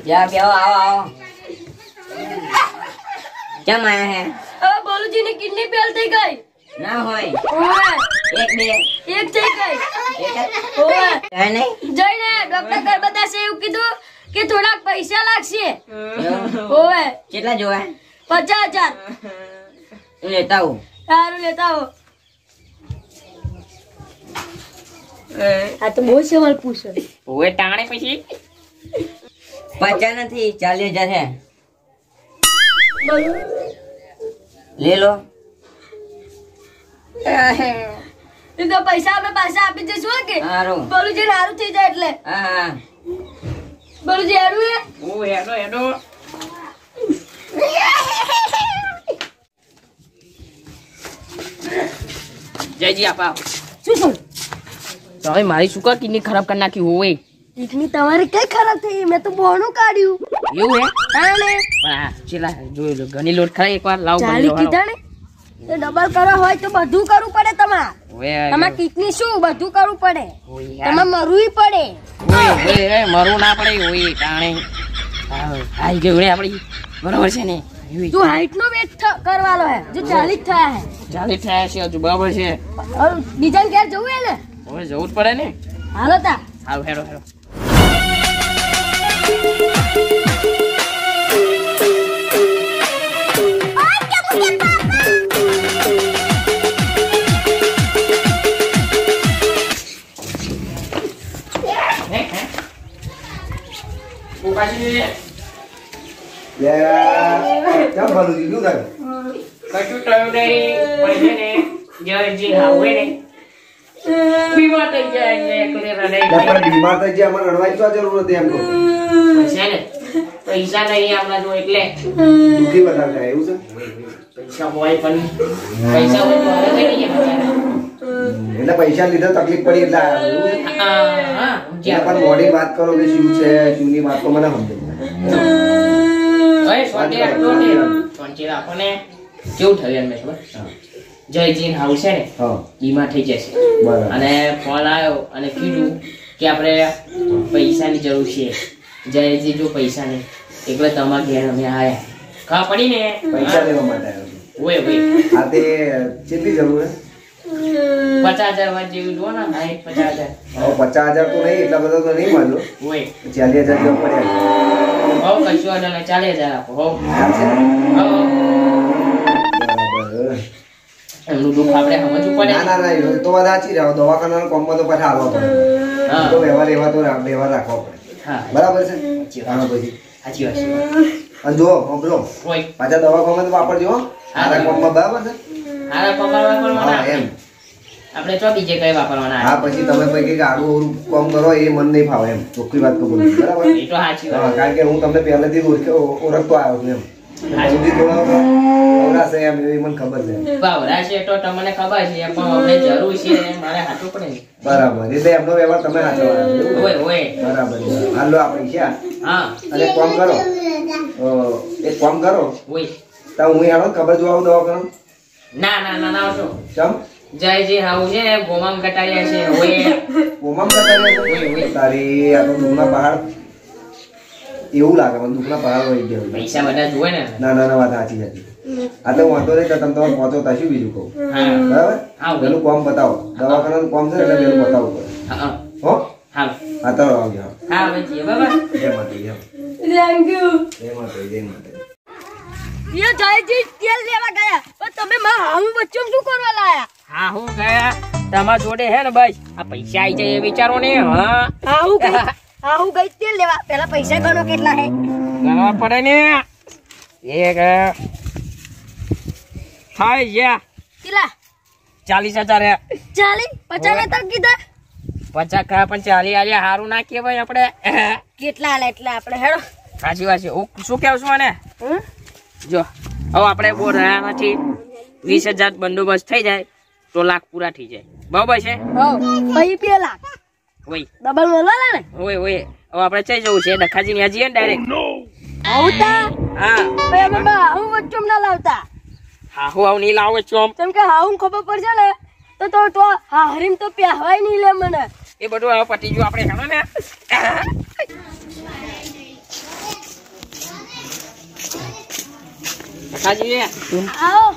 या क्या आओ क्या माया है? बोलू जी ने किडनी फेल થઈ ગઈ ના હોય એક બે એક થઈ ગઈ ઓય નહીં જઈને ડોક્ટર કર બતાશે એવું કીધું કે થોડા પૈસા લાગશે ઓય કેટલા જોવા 50,000 લેતા હું સારું લેતા હો આ તો બહુ સવાલ પૂછે ઓય ટાણે પછી 50 નથી 40,000 है ले लो તો પૈસા અમે પાછા આપી દેશું કે હારું બોલુજી હારું થઈ જાય એટલે હા બોલુજી હારું હે ઓ હેડો જયજી આપા શું તમે મારી સુકા કિડની ખરાબ કરી નાખી હોય કિડની તમારી કઈ ખરાબ થઈ મેં તો બોનું કાઢ્યું એવું હે હા ને પણ આ ચેલા જોઈ લો ઘણી લોટ ખાય એકવાર લાવ ચાલી કીધા ને તો ડબલ કરવા હોય તો બધું કરવું પડે તમારે ઓય તમારે કિડની શું બધું કરવું પડે ઓય તમારે મરવું પડે ઓય મરવું ના પડે ઓય ટાણે આઈ ગયું રે આપડી બરાબર છે ને તું હાઈટ નો વેટ કરવાનો હે જો 40 થયા હે 40 થયા છે હજુ બરાબર છે બીજા ઘેર જવું હે ને હવે જવું જ પડે ને હાલો તા હારું હેડો क्या बालू जी क्यों था कटु टयो नहीं पहले ने जय हावे ने बीमार થઈ જાય ને એકલે રડે પણ બીમાર થઈ જાય મને રડવાની શું જરૂર હતી એમ કહો પૈસા ને પૈસા નહીં આપણા જો એટલે દુખી વધારે થાય એવું છે પૈસા હોય પણ પૈસા હોય તો હવે થઈ જાય એટલે પૈસા લીધા તકલીફ પડી એટલે હા જ્યાં પણ મોડી વાત કરો કે શું છે શુંની વાત તો મને સમજે ઓય સોટી રાખો ને સોટી રાખો ને કેવું થયું એમ ખબર જયજીન હાઉસ છે ને બીમાર થઈ જશે અને ફોન આવ્યો અને કીધું કે આપણે પૈસાની જરૂર છે જયજી જો પૈસા નહીં એટલે તમારા ઘેર અમે આયા ખા પડી ને પૈસા લેવા માટે આવ્યો ઓય આ તે કેટલી જરૂર હે 50,000 માં જેવું જો ને 50,000 50,000 તો નહીં એટલા બધા તો નહીં માંગો ઓય 40,000 જેવા પડ્યા હો કશું અડને 40,000 આપો હો એમનું દુઃખ આપણે સમજવું પડે ના તો વાત સાચી રહો દવાખાનાના કોમમાં તો પાછા આવવા પડે તો વ્યવહાર એવા તો વ્યવહાર રાખવો પડે હા બરાબર છે આનો પછી સાચી વાત છે અને જો બોલો પાછા દવાખાનામાં તો વાપરજો આરા કોમમાં બરાબર છે આરા કોમમાં વાપરવાના એમ આપણે ચો બીજે કઈ વાપરવાના હા પછી તમે પછી કે આગળ ઓરું કામ કરો એ મન નહીં ફાવે એમ ચોખ્ખી વાત તો બોલું બરાબર એ તો સાચી વાત કારણ કે હું તમને પહેલેથી ઓળખતો આવ્યો છું એમ સુધી થોડો ઓરાશે એમ એવી મને ખબર છે બાવરા છે તો તમને ખબર છે પણ અમને જરૂર છે મારે હાટું પડે ને બરાબર એટલે એમનો વ્યવહાર તમે સાચવવાનો ઓય ઓય બરાબર હાલો આ પૈસા હા અને કામ કરો એક કામ કરો ઓય તો હું આનો ખબર જોવા આવું દવાખાનું ના ના ના ના આવશો ચમ જયજી હાઉ છે ગોમામ કટાયા છે ઓય ગોમામ કટાયા તારી આ તો દુખના પહાડ એવું લાગે મને દુખના પહાડ હોય ગયા પૈસા બધા જોવે ને ના ના ના વાત સાચી હતી આ તો વાંધો નહીં તો તમે તમારે પહોંચો તાશું બીજું કહું બરાબર પેલું કામ બતાવો દવાખાનાનું કામ છે એટલે પેલું બતાવવું પડે હો હા હા તો આવજો હા ભાઈ બાબા જય માતા જય થેન્ક યુ જય માતા જય માતા ये जयजी तेल लेवा गया पर તમે માં હાઉ બચ્ચું શું કરવા લાયા હા હું ગયા તમાર જોડે હે ને બસ આ પૈસા આવી જાય એ વિચારો ને હા હાઉ ગઈ તેલ લેવા પહેલા પૈસા ગણો કેટલા હે ગણવા પડે ને એક થાય યા કેટલા 40,000 હે 40 50 તક કીધા 50 કા પણ 40 આલ્યા હારું ના કહેવાય આપણે કેટલા આલે એટલે આપણે હેડો સાચી વાત છે શું કેવું છું મને જો હવે આપણે બોલ રહ્યા નથી 20,000 બંદોબસ્ત થઈ જાય તો લાખ પૂરા થઈ જાય બરાબર છે હો ભાઈ 2 લાખ ઓય ડબલ મળવાના ને ઓય ઓય હવે આપણે જઈ જવું છે દખાજી ને જઈએ ને ડાયરેક્ટ આવતા હા ભાઈ અમે હાઉ બચ્ચું ના લાવતા હા હું આવ નહીં લાવો છો કેમ કે હાઉ ખબર પડશે ને તો તો હારીમ તો પહેવાય નહીં લે મને. એ બધું હવે પતી ગયું આપણે હેડો ને. કાજી આવો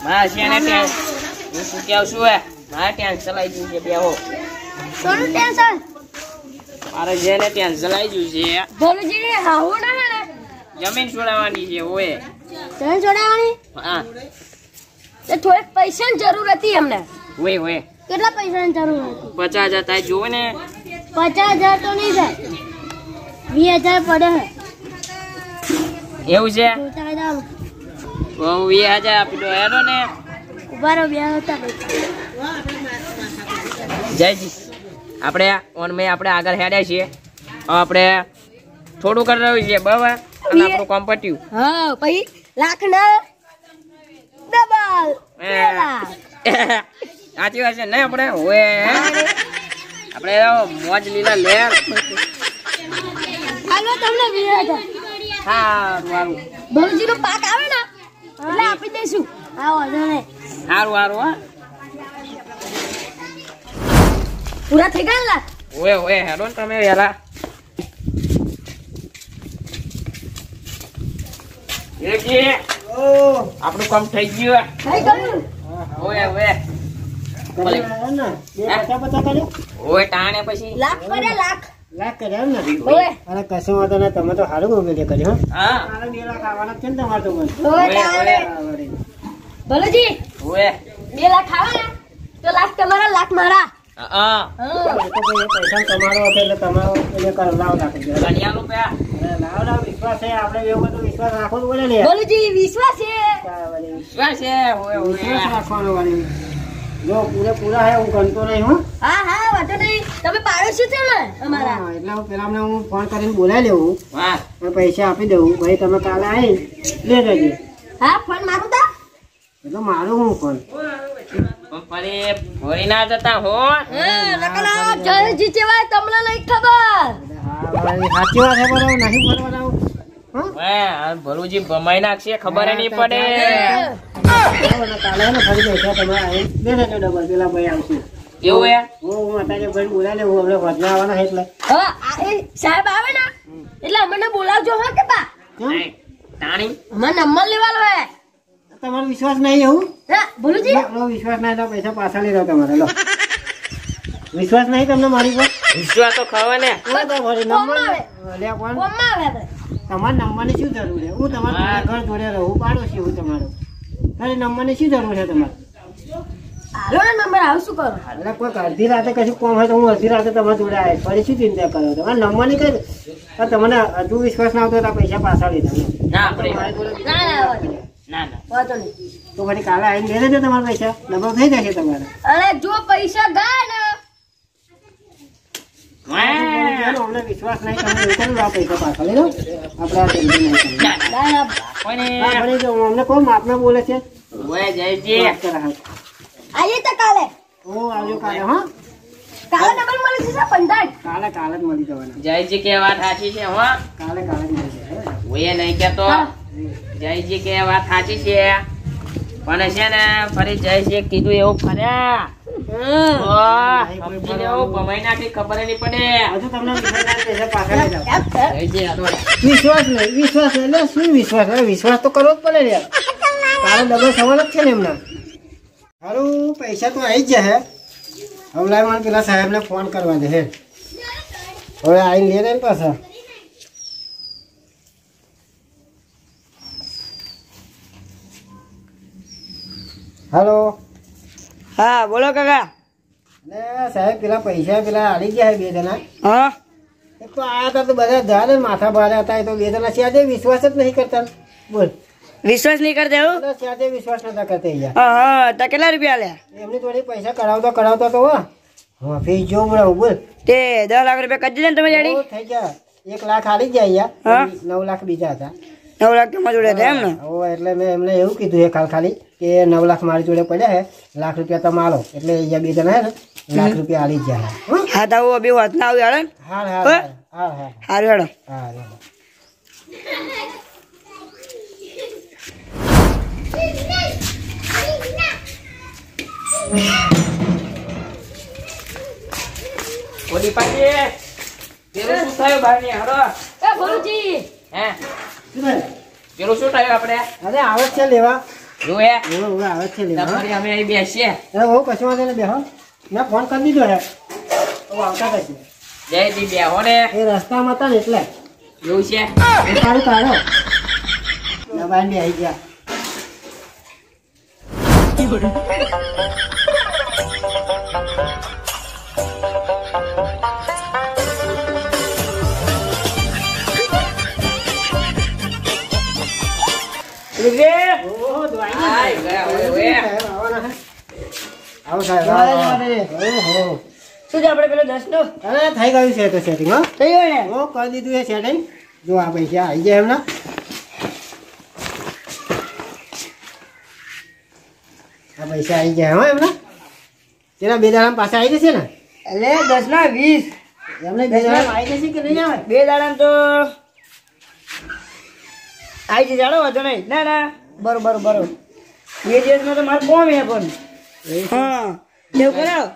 મારા છે ને ત્યાં હું શું કહું છું હે મારે ત્યાં ચલાઈ ગયું છે બેહો. સોનું ટેન્શન મારે જેને ત્યાં ચલાઈ ગયું છે ભલુજી હાવું ના હે ને જમીન છોડાવવાની છે ઓએ. જમીન છોડાવવાની? હા તો થોડીક પૈસાની જરૂર હતી અમને. ઓએ ઓએ કેટલા પૈસાની જરૂર હતી? 50,000 થાય જોવે ને. 50,000 તો નહીં થાય, 20,000 પડે હે. એવું છે જોતા જાવ. તો 20,000 આપી દો હેડો ને. ઉભા રહો, બે હતા પૈસા. જયજી આપણે આપણે આગળ હેડ્યા છીએ. હવે આપણે થોડું કરી રહ્યું છે બરાબર અને આપણું કામ પટ્યું. હા પછી લાખ ના ડબલ 2 લાખ. સાચી વાત છે ને આપણે ઓએ આપણે મોજ લીલા લેર. હાલો તમને 20,000. સારું સારું ભલુજી નો પાક આવે ને એટલે આપી દઈશું. હા વાંધો નહીં. સારું સારું હા પૂરા થઈ ગયા ને લાખ? ઓએ ઓએ હેડો ને તમે વેલા. આપણું કામ થઈ ગયું. થઈ ગયું. ઓએ ઓએ ઓએ ટાણે પછી લાખ પડે લાખ. લાખ કર્યા એમ ને? ઓએ અરે કશું વાંધો નહીં, તમે તો સારું ગમે કર્યું. હા મારે 2 લાખ આવવાના છે ને તમારે તો મને. ઓએ ઓએ તારે. ભલુજી ઓએ 2 લાખ આવે ને તો લાખ તમારા લાખ મારા. હા હા એ તો ભાઈ પૈસા તમારો હતો એટલે તમારો એટલે લાવ નાખી દો. કન્યા રૂપિયા લાવ વિશ્વાસ છે, આપણે એવું બધું વિશ્વાસ રાખવો જ પડે ને યાર. ભલુજી વિશ્વાસ છે. વિશ્વાસ છે ઓએ ઓએ વિશ્વાસ રાખવાનો વાળી. જો પૂરા હે હું ગણતો નહીં હું. હા હા વાંધો નહીં, તમે પાડોશી છો ને અમારા. હા, એટલે હું પેલા હું ફોન કરીને બોલાવી લેવું વાહ અને પૈસા આપી દઉં. ભાઈ તમે કાલે આવી લે જજો. હા ફોન મારું તા. એટલે મારું હું ફોન ફરી ફરી ના જતા હો. હા નકલા જયજી જેવા તમને નહીં ખબર. સાચી વાત છે, બરાબર નહીં ફરવા ભલુજી ભમાઈ નાખશે ખબર નહીં પડે. કાલે ને ફરી પૈસા તમે આવી લે જજો ડબલ. પેલા ભાઈ આવશે. એવું હે હું અત્યારે ભાઈ બોલાવી લેવું, હમણાં વધના આવવાના એટલે. હા એ સાહેબ આવે ને એટલે અમને બોલાવજો હા કે બા. નહીં, તાણી અમાર નંબર લેવાનો હે. તમારો વિશ્વાસ નહીં એવું? હા ભલુજી લો, વિશ્વાસ નહીં તો પૈસા પાછા લઈ લો તમારે. લો વિશ્વાસ નહીં તમને મારી પર? વિશ્વાસ તો ખબર ને. તમારા કોમમાં આવે નંબરની શું જરૂર છે? હું તમારા ઘર જોડે રહું, પાડોશી હું તમારો. તારી નંબરની શું જરૂર છે તમારે? હાલો ને નંબર આવ શું કરો? એટલે કોઈ અડધી રાતે કશું કોમ હોય તો હું અડધી રાતે તમારા જોડે આવે. ફરી શું ચિંતા કરો? તમારે નંબરની કઈ તમને હજુ વિશ્વાસ ના આવતો તો પૈસા પાછા લીધા. ના આપણે ના ના ના વાંધો નહીં. તો ફરી કાલે આવીને લઈ લેજો તમારા પૈસા, ડબલ થઈ જશે તમારે. અરે જો પૈસા ગયા ને અમને વિશ્વાસ નહીં, તમે એવું કરો, આ પૈસા પાછા લઈ લો. આપણે આ ટેન્શન નહીં કરવું. ના ના કોઈને હા, ભણી જો, અમને કોણ માપના બોલે છે? ઓએ જયજી આઈએ તો કાલે ઓ આવજો કાલે. હા કાલે ડબલ મળી જશે 15. કાલે જ મળી જવાના. જયજી કે વાત સાચી છે હો. કાલે જ મળી જશે. ઓએ નહીં કેતો. હા. જયજી કે વાત સાચી છે પણ છે ને ફરી જયજી કીધું એવું ફર્યા. ઓહ, સમજી લેવું ભમાઈ નાખી ખબર નહીં પડે. હજુ તમને વિશ્વાસ પૈસા પાછા લઈ જાઓ. જયજી હાલો. વિશ્વાસ નહીં એટલે શું વિશ્વાસ? હવે વિશ્વાસ તો કરવો જ પડે ને યાર. કાલે ડબલ થવાનો જ છે ને એમના. સારું પૈસા તો આવી જ જશે. હવે મારે પેલા સાહેબને ફોન કરવા દે. હવે આવીને લે ને પાછા. હાલો. હા બોલો કાકા. ને સાહેબ પેલા પૈસા પેલા આવી ગયા 2 જણા. હા એક તો આયા હતા તો બધા જાડે માથા ભારે હતા. એ તો 2 જણા સ્યાદે વિશ્વાસ જ નહીં કરતા. બોલ વિશ્વાસ નહીં કરતા એવું? સ્યાદે વિશ્વાસ નતા કરતા યાર. હા તો કેટલા રૂપિયા લે? એમની થોડી પૈસા કરાવતો તો હા ફીસ જો બરાબર. બોલ તે 10 લાખ રૂપિયા કરી દીધા ને તમે ઓ, જાડી? થઈ ગયા 1 લાખ હારી ગયા યાર. હા. 9 લાખ બીજા હતા. 9 લાખ તમારા જોડે હતા એમ ને? ઓ એટલે મેં એમને એવું કીધું છે ખાલી કે 9 લાખ મારી જોડે પડ્યા છે, લાખ રૂપિયા તમે આલો. એટલે અહીંયા 2 જણા હે ને લાખ રૂપિયા આલી જ ગયા. હા તો આવું બે વાત ના આવ્યું હાડે. હા હા હા? હા હા સારું હેડો. હા હા. ઓડી પાટી પેલું શું થયું ભાઈ હારો એ ભલુજી હે શું થાય? પેલું શું થયું આપણે અરે આવે જ છે લેવા જોએ આવે જ છે લેવા તમારી અમે અહીં બેસીએ અરે બહુ કશું વાંધો નહીં બેહો મેં ફોન કરી દીધો હે તો આવતા કશું જયજી બેહો ને એ રસ્તામાં હતા ને એટલે એવું છે એ સારું કાઢો દબાઈને બેસી ગયા ઓહો, દવાઈ નહીં. આય ગયા હવે હવે આવવાના હે. આવો સાહેબ, આવો, આવો. ઓહો. શું છે આપણે પેલો 10 નો અરે થઈ ગયું છે તો સેટિંગ હો થઈ ગયો ને ઓ કરી દીધું એ સેટિંગ જો આ પૈસા આવી જાય એમના આ પૈસા આવી જાય હો એમના તેના બે દાડા પાછા આવી જશે ને એટલે 10 ના 20 એમને બે દાડા આવી જશે કે નહીં આવે બે દાડા તો આવી જશે જાણો વાંધો નહીં ના ના બરોબર બરોબર બે દિવસમાં તો મારે કોમ હે પણ હા એવું કરાવો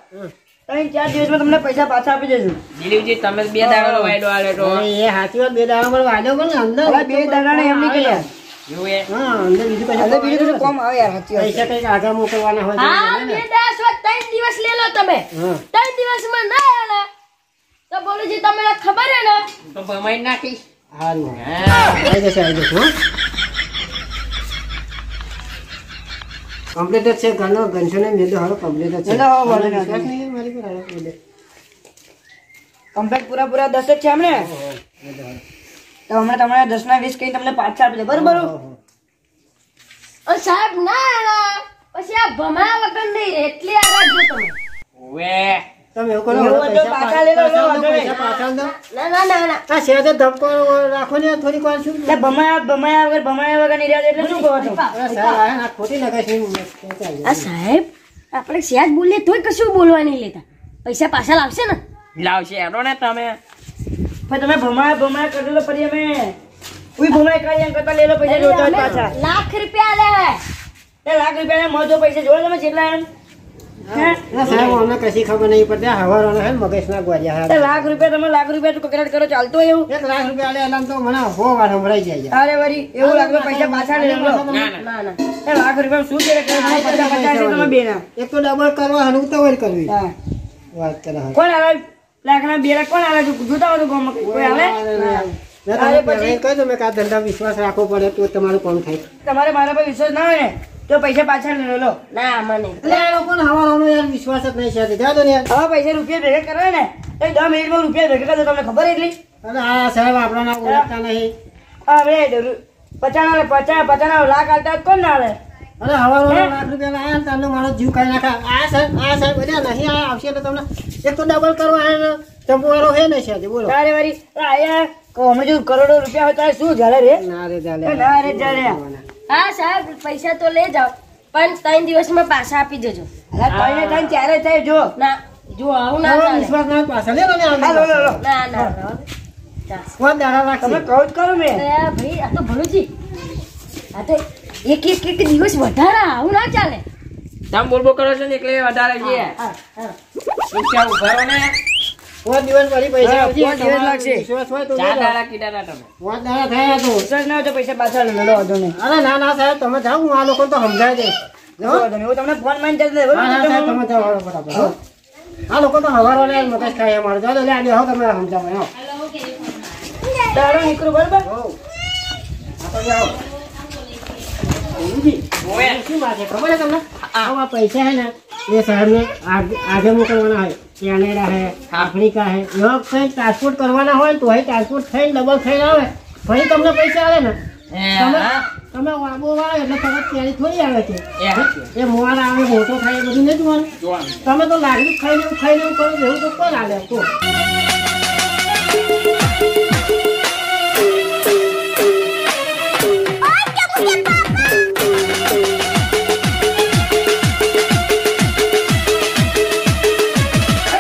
3-4 દિવસમાં તમને પૈસા પાછા આપી દેશું દિલીપજી તમે બે દાડાનો વાયદો આલે તો અરે એ સાચી વાત બે દાડા પર વાંધો પણ અંદર હવે બે દાડાને એમ નહીં કર્યા એવું એ હા અંદર બીજું કશું એટલે બીજું બધું કોમ આવે યાર સાચી વાત પૈસા કંઈક આગળ મોકલવાના હોય તો હા એને ને. બે દાસ હોય 3 દિવસ લે લો તમે હા 3 દિવસમાં ના આલે તો ભલુજી તમને ખબર હે ને તો ભમાઈ નાખી સારું હા આવી જશે હો કમ્પ્લીટ જ છે ઘરનો ગનશો ને મેં તો હારો કમ્પ્લીટ જ છે એટલે હવે વાંધો નહીં. વિશ્વાસ નહીં મારી પર હારો complete. કમ્પ્લેટ પૂરા 10 જ છે અમને તો હમણાં તમારા 10 ના 20 કઈ તમને પાછા આપી દે બરોબર અને સાહેબ ના આલે પછી આ ભમા વગર નહીં એટલી આ રાખજો તમે ઓવે તમે એવું કરો એવું હોય તો પાછા લઈ લો, પાછા વાંધો નહીં. પૈસા પાછા દો ના ના ના ના આ શેરને ધબકો રાખો ને થોડીક વાર શું એટલે ભમાયા વગર નહીં રહ્યા એટલે શું કહો છો અરે સાહેબ આ ના ખોટી લગાઈ આ સાહેબ આપણે સેજ બોલીએ તોય કશું બોલવા નહીં લેતા પૈસા પાછા લાવશે ને લાવશે હેડો ને તમે પછી તમે ભમાયા કરજો તો પછી અમે કોઈ ભમાયા કરી એમ કરતા લઈ લો પૈસા જોતા હોય પાછા લાખ રૂપિયા લે તે લાખ રૂપિયા મોજો પૈસા જોડો તમે જેટલા એમ હે સાહેબ અમને કશી ખબર નહીં પડતી હવારોનો હે મગજના ગોળિયા તે હા લાખ રૂપિયા તો કકડાટ કરો ચાલતો હોય એવું 1 લાખ રૂપિયા લે એલામ તો મને હો વાર સંભળાઈ જાય અરે વરી એવું લાગે પૈસા પાછા લઈ લો ના ના ના ના તે લાખ રૂપિયા શું કરે કે 50 તમે બેના એક તો ડબલ કરવા હનું ઉતાવળ કરવી હા વાત કરે કોણ આવે લાખના 2 લાખ કોણ આવે જોતા હોય તો ગામમાં કોઈ આવે અરે પછી કહી દો મેં કે આ ધંધા વિશ્વાસ રાખવો પડે તો તમારું કામ થાય તમારે મારા પર વિશ્વાસ ના હોય ને તો પૈસા પાછા લઈ લો ના મને એટલે આ લોકોને હવારોનો યાર વિશ્વાસ જ નહીં છે જા દો ને યાર હવે પૈસા રૂપિયા ભેગા કરવા ને તો 10 મિનિટમાં રૂપિયા ભેગા કરજો તમને ખબર એટલી અરે આ સાહેબ આપણા ઓળખતા નહીં હવે 50 લાખ આલતા હોત કોણ ના આવે અરે હવારોનો લાખ રૂપિયા લાયા ને તમને મારો જીવ ખાઈ નાખા આ સાહેબ બધા નહીં આ આવશે એટલે તમને એક તો ડબલ કરવા આયા ચંપુ વાળો હે ને છે બોલો તારે વરી આયા અમે જો કરોડો રૂપિયા હોય તારે શું ઝાલે રે ના રે ચાલે ના રે ઝાલે હા સાહેબ પૈસા તો લઈ જાઓ પણ 3 દિવસમાં પાછા આપી દેજો અરે કઈને તને ત્યારે થાય જો ના જો આવું ના તમારો ચાલે વિશ્વાસ ના પાછા લે લો ને હા લો લો લો ના ના કોણ દાડા તમે રાખશે કહું જ કરું મેં અરે ભાઈ આ તો ભલુજી આ તો એક દિવસ વધારે આવું ના ચાલે તમે બોલબો કરો છો ને એટલે વધારે છે હા હા રૂપિયા ઉભારો ને 5 દિવસ પછી પૈસા હા, આવશે 5 દિવસ લાગશે. વિશ્વાસ હોય તો 4 લે લો. દાડા કીધા હતા તમે 5 દાડા થયા તો વિશ્વાસ ના હોય તો પૈસા પાછા લઈ લો વાંધો નહીં અરે ના ના સાહેબ તમે જાઓ હું આ લોકો તો સમજાય દઈશ વાંધો નહીં. હું તમને ફોન માં જલ્દી દે, હા હા સાહેબ બરોબર? તમે જાઓ હાલો ફટાફટ હો. આ લોકો તો હવારો ને મગજ ખાય અમારે જાઓ લે આ બેહો તમે સમજાવો હો તારો નીકળું બરોબર હો. આ તો જાઓ જી ઓવે શું વાત છે ખબર છે તમને આ પૈસા હે ને એ સાહેબને આગે મોકલવાના હોય કેનેડા હે આફ્રિકા હે એવા કંઈ ટ્રાન્સપોર્ટ કરવાના હોય ને તો અહીં ટ્રાન્સપોર્ટ થઈને ડબલ થઈને આવે ફરી તમને પૈસા આવે ને તમે વાબો વાળો એટલે તરત ત્યારે થોડી આવે છે એ મોર આવે મોટો થાય એ બધું નહીં જોવાનું જોવાનું તમે તો લાગણી ખાઈને એવું કરો એવું તો કોણ આવે તો